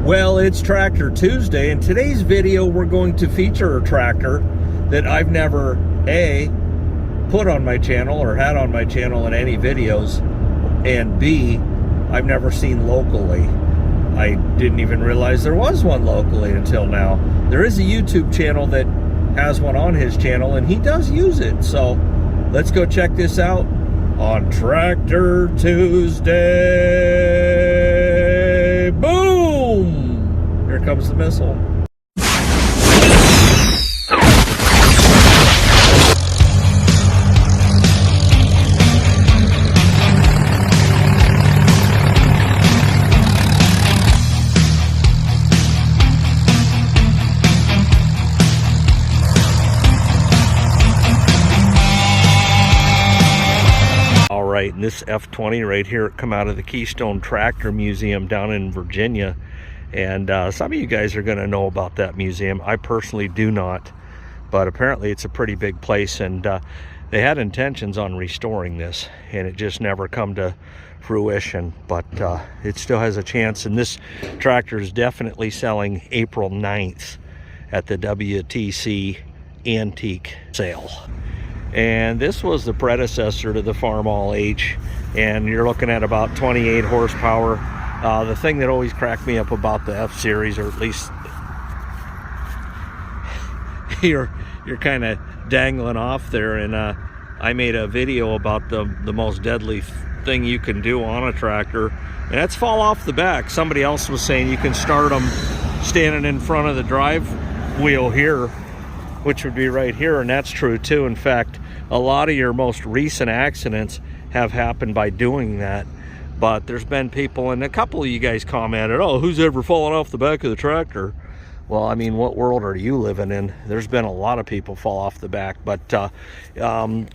Well, it's Tractor Tuesday, and today's video we're going to feature a tractor that I've never A, put on my channel or had on my channel in any videos, and B, I've never seen locally. I didn't even realize there was one locally until now. There is a YouTube channel that has one on his channel, and he does use it. So let's go check this out on Tractor Tuesday. Boom! Here comes the missile. And this F20 right here come out of the Keystone Tractor Museum down in Virginia, and some of you guys are going to know about that museum. I personally do not, but apparently it's a pretty big place, and they had intentions on restoring this, and it just never come to fruition, but it still has a chance. And this tractor is definitely selling April 9th at the WTC antique sale. And this was the predecessor to the Farmall H, and you're looking at about 28 horsepower. The thing that always cracked me up about the F series, or at least you're kind of dangling off there, and I made a video about the most deadly thing you can do on a tractor, and that's fall off the back. Somebody else was saying you can start them standing in front of the drive wheel here, which would be right here, and that's true too. In fact, a lot of your most recent accidents have happened by doing that. But there's been people, and a couple of you guys commented, oh, who's ever fallen off the back of the tractor? Well, I mean, what world are you living in? There's been a lot of people fall off the back, but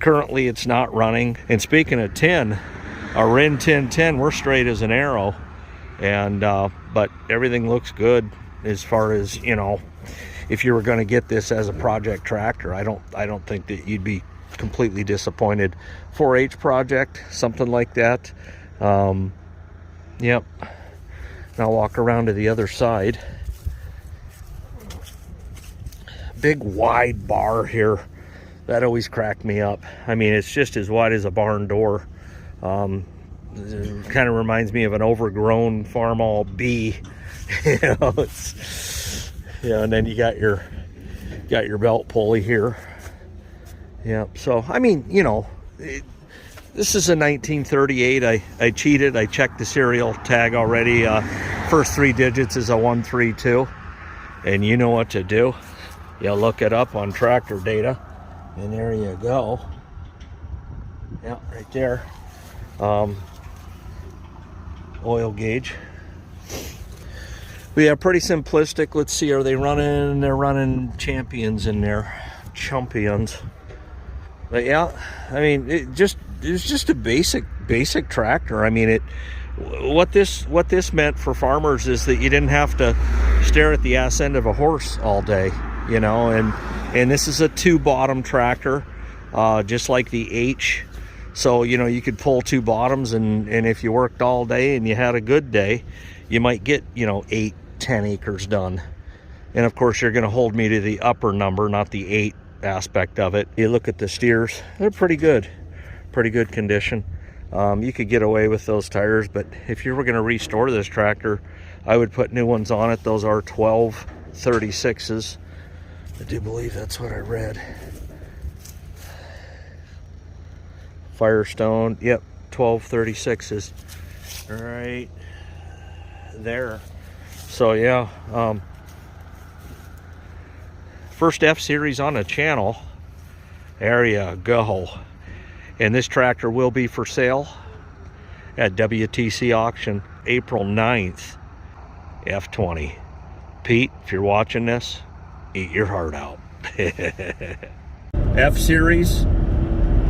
currently it's not running. And speaking of tin, a Rin 1010, we're straight as an arrow, and but everything looks good as far as, you know, if you were going to get this as a project tractor. I don't think that you'd be completely disappointed. 4-H project, something like that. Yep. Now walk around to the other side. Big wide bar here. That always cracked me up. I mean, it's just as wide as a barn door. It kind of reminds me of an overgrown Farmall B. You know, it's, yeah, and then you got your belt pulley here. Yeah, so I mean, you know, this is a 1938. I cheated. I checked the serial tag already. First 3 digits is a 132, and you know what to do. You look it up on tractor data, and there you go. Yeah, right there. Oil gauge. But yeah, pretty simplistic. Let's see, are they running? They're running champions in there, champions. But yeah, I mean, it's just a basic tractor. I mean, what this meant for farmers is that you didn't have to stare at the ass end of a horse all day, you know. And this is a 2-bottom tractor, just like the H. So, you know, you could pull 2 bottoms, and if you worked all day and you had a good day, you might get, you know, 8-10 acres done. And of course, you're going to hold me to the upper number, not the 8 aspect of it. You look at the steers, they're pretty good condition. You could get away with those tires, but if you were going to restore this tractor, I would put new ones on it. Those are 1236s. I do believe that's what I read. Firestone, yep, 1236s right there. So yeah, first F series on the channel. There you go. And this tractor will be for sale at WTC auction April 9th. F20. Pete, if you're watching this, eat your heart out. F series,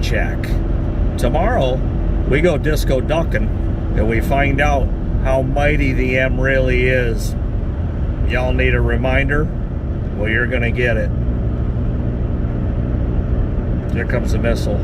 check. Tomorrow we go disco ducking, and we find out how mighty the M really is. Y'all need a reminder? Well, you're gonna get it. Here comes the missile.